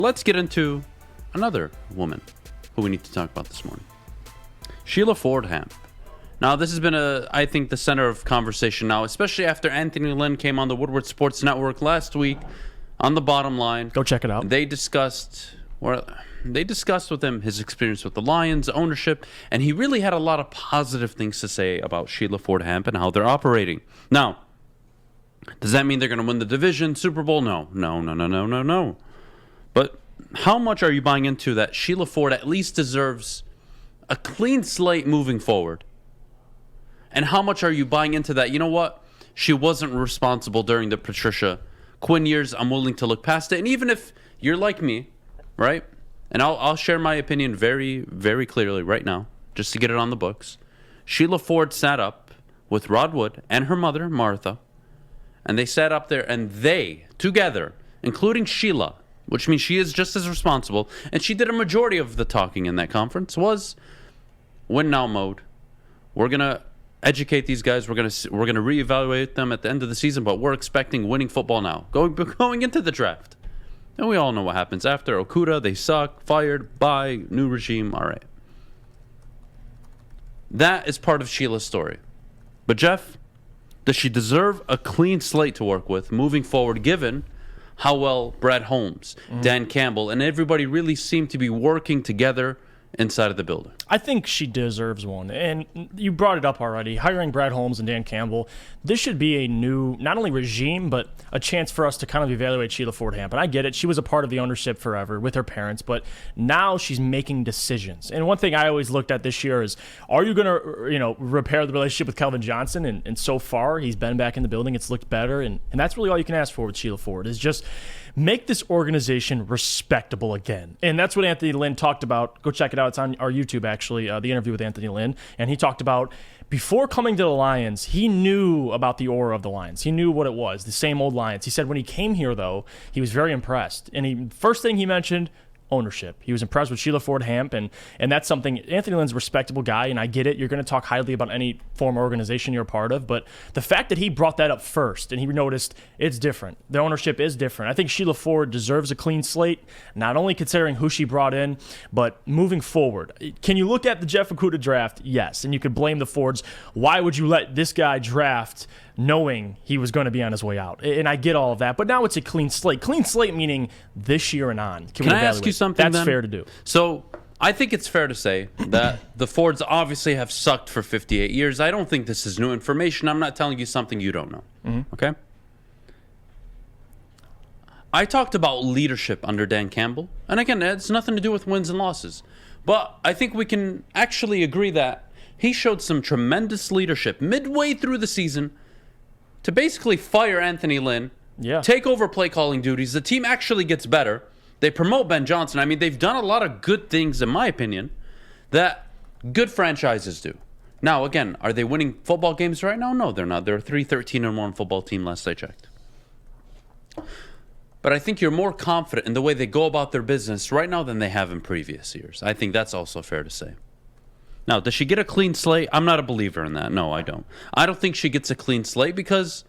Let's get into another woman who we need to talk about this morning. Sheila Ford Hamp. Now, this has been, I think, the center of conversation now, especially after Anthony Lynn came on the Woodward Sports Network last week on The Bottom Line. Go check it out. They discussed with him his experience with the Lions, ownership, and he really had a lot of positive things to say about Sheila Ford Hamp and how they're operating. Now, does that mean they're going to win the division, Super Bowl? No. But how much are you buying into that Sheila Ford at least deserves a clean slate moving forward? And how much are you buying into that? You know what? She wasn't responsible during the Patricia Quinn years. I'm willing to look past it. And even if you're like me, right? And I'll share my opinion very, very clearly right now, just to get it on the books. Sheila Ford sat up with Rod Wood and her mother, Martha, and they sat up there and they, together, including Sheila, which means she is just as responsible, and she did a majority of the talking in that conference, was win now mode. We're going to educate these guys. We're going to reevaluate them at the end of the season, but we're expecting winning football now, going into the draft. And we all know what happens after. Okuda, they suck, fired, bye, new regime, all right. That is part of Sheila's story. But Jeff, does she deserve a clean slate to work with moving forward, given how well Brad Holmes, Dan Campbell, and everybody really seem to be working together inside of the building? I think she deserves one. And you brought it up already. Hiring Brad Holmes and Dan Campbell, this should be a new, not only regime, but a chance for us to kind of evaluate Sheila Ford Hamp. And I get it. She was a part of the ownership forever with her parents, but now she's making decisions. And one thing I always looked at this year is, are you going to, repair the relationship with Kelvin Johnson? And so far, he's been back in the building. It's looked better. And that's really all you can ask for with Sheila Ford, is just make this organization respectable again. And that's what Anthony Lynn talked about. Go check it out. It's on our YouTube, actually, the interview with Anthony Lynn. And he talked about, before coming to the Lions, he knew about the aura of the Lions. He knew what it was, the same old Lions. He said when he came here, though, he was very impressed. And first thing he mentioned, ownership. He was impressed with Sheila Ford Hamp, and that's something. Anthony Lynn's a respectable guy, and I get it. You're going to talk highly about any former organization you're a part of, but the fact that he brought that up first and he noticed it's different. The ownership is different. I think Sheila Ford deserves a clean slate, not only considering who she brought in, but moving forward. Can you look at the Jeff Okuda draft? Yes, and you could blame the Fords. Why would you let this guy draft knowing he was going to be on his way out? And I get all of that, but now it's a clean slate. Clean slate meaning this year and on. Can I ask you something? That's then? fair to do. So I think it's fair to say that the Fords obviously have sucked for 58 years. I don't think this is new information. I'm not telling you something you don't know. Okay? I talked about leadership under Dan Campbell. And again, it's nothing to do with wins and losses. But I think we can actually agree that he showed some tremendous leadership midway through the season to basically fire Anthony Lynn, take over play calling duties. The team actually gets better. They promote Ben Johnson. I mean, they've done a lot of good things, in my opinion, that good franchises do. Now, again, are they winning football games right now? No, they're not. They're a 3-13-1 football team last I checked. But I think you're more confident in the way they go about their business right now than they have in previous years. I think that's also fair to say. Now, does she get a clean slate? I'm not a believer in that. No, I don't. I don't think she gets a clean slate because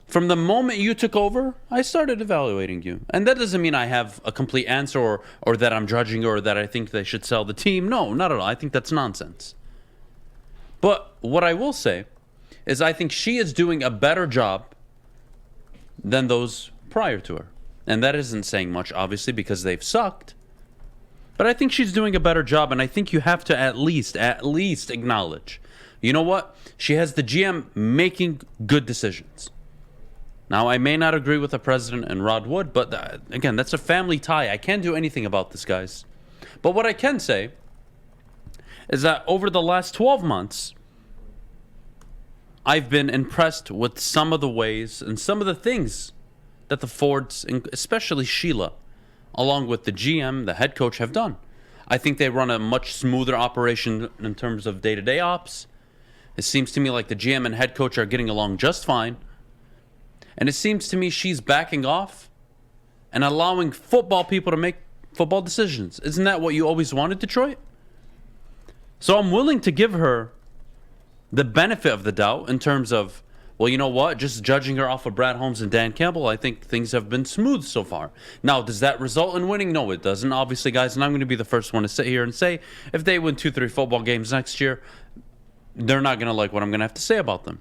from the moment you took over, I started evaluating you. And that doesn't mean I have a complete answer or that I'm judging or that I think they should sell the team. No, not at all. I think that's nonsense. But what I will say is I think she is doing a better job than those prior to her. And that isn't saying much, obviously, because they've sucked. But I think she's doing a better job, and I think you have to at least acknowledge, you know what? She has the GM making good decisions. Now, I may not agree with the president and Rod Wood, but again, that's a family tie. I can't do anything about this, guys. But what I can say is that over the last 12 months, I've been impressed with some of the ways and some of the things that the Fords, especially Sheila, along with the GM, the head coach, have done. I think they run a much smoother operation in terms of day-to-day ops. It seems to me like the GM and head coach are getting along just fine. And it seems to me she's backing off and allowing football people to make football decisions. Isn't that what you always wanted, Detroit? So I'm willing to give her the benefit of the doubt in terms of Well, you know what? Just judging her off of Brad Holmes and Dan Campbell, I think things have been smooth so far. Now, does that result in winning? No, it doesn't, obviously, guys. And I'm going to be the first one to sit here and say, if they win 2-3 football games next year, they're not going to like what I'm going to have to say about them.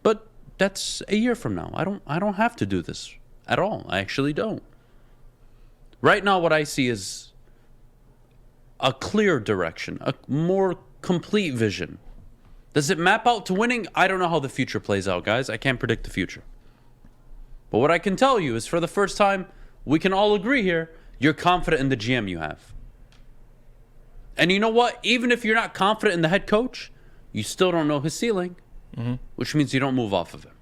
But that's a year from now. I don't have to do this at all. I actually don't. Right now, what I see is a clear direction, a more complete vision. Does it map out to winning? I don't know how the future plays out, guys. I can't predict the future. But what I can tell you is, for the first time, we can all agree here, you're confident in the GM you have. And you know what? Even if you're not confident in the head coach, you still don't know his ceiling, which means you don't move off of him.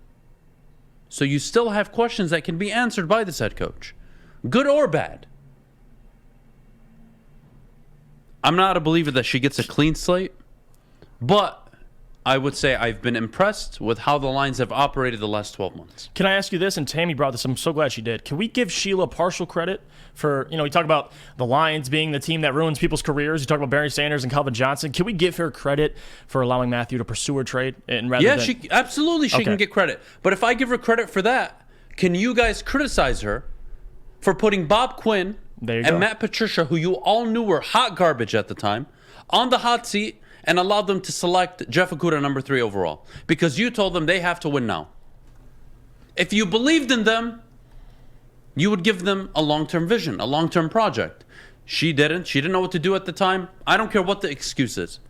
So you still have questions that can be answered by this head coach, good or bad. I'm not a believer that she gets a clean slate, but I would say I've been impressed with how the Lions have operated the last 12 months. Can I ask you this? And Tammy brought this. I'm so glad she did. Can we give Sheila partial credit for, you talk about the Lions being the team that ruins people's careers. You talk about Barry Sanders and Calvin Johnson. Can we give her credit for allowing Matthew to pursue her trade? She absolutely can get credit. But if I give her credit for that, can you guys criticize her for putting Bob Quinn and Matt Patricia, who you all knew were hot garbage at the time, on the hot seat and allowed them to select Jeff Okudah number 3 overall? Because you told them they have to win now. If you believed in them, you would give them a long-term vision, a long-term project. She didn't. She didn't know what to do at the time. I don't care what the excuse is.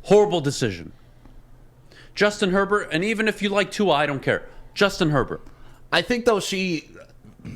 Horrible decision. Justin Herbert, and even if you like Tua, I don't care. Justin Herbert. I think, though, she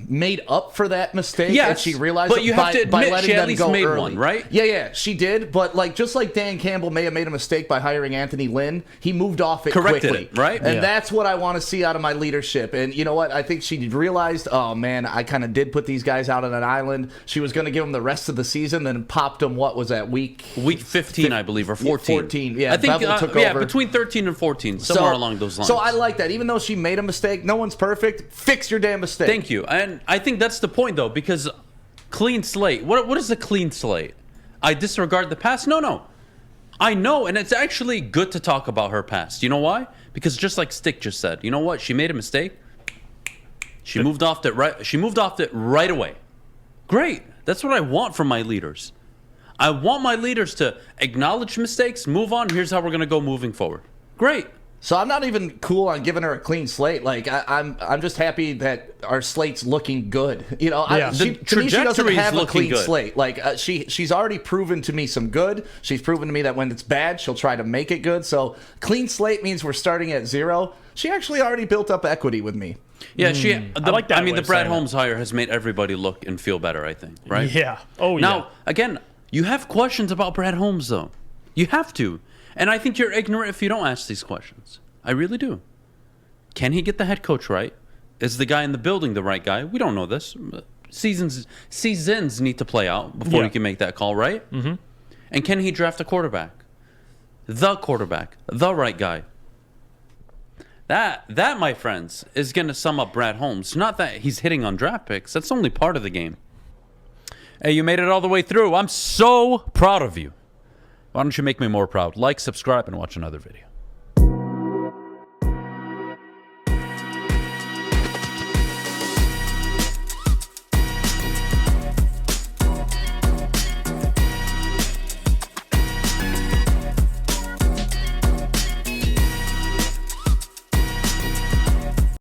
made up for that mistake, and she realized but you have to admit by letting she at them least go made early. one, right? Yeah, she did. But just like Dan Campbell may have made a mistake by hiring Anthony Lynn, he moved off it Corrected quickly, it, right? And that's what I want to see out of my leadership. And you know what? I think she realized, oh man, I kind of did put these guys out on an island. She was going to give them the rest of the season, then popped them. What was that week 15, I believe, or 14. 14. Yeah, I think Bevel took over. between 13 and 14, somewhere along those lines. So I like that. Even though she made a mistake, no one's perfect. Fix your damn mistake. Thank you. And I think that's the point, though, because clean slate. What is a clean slate? I disregard the past? No. I know, and it's actually good to talk about her past. You know why? Because just like Stick just said, you know what? She made a mistake. She moved off it right away. Great. That's what I want from my leaders. I want my leaders to acknowledge mistakes, move on. Here's how we're going to go moving forward. Great. So I'm not even cool on giving her a clean slate. I'm just happy that our slate's looking good. To me, she doesn't have a clean slate. She's already proven to me some good. She's proven to me that when it's bad, she'll try to make it good. So clean slate means we're starting at 0. She actually already built up equity with me. Yeah, I like that. I mean, the Brad Holmes hire has made everybody look and feel better, I think, right? Yeah. Oh, yeah. Now, again, you have questions about Brad Holmes, though. You have to. And I think you're ignorant if you don't ask these questions. I really do. Can he get the head coach right? Is the guy in the building the right guy? We don't know this. Seasons need to play out before you can make that call, right? Mm-hmm. And can he draft a quarterback? The right guy. That, my friends, is going to sum up Brad Holmes. Not that he's hitting on draft picks. That's only part of the game. Hey, you made it all the way through. I'm so proud of you. Why don't you make me more proud? Like, subscribe, and watch another video.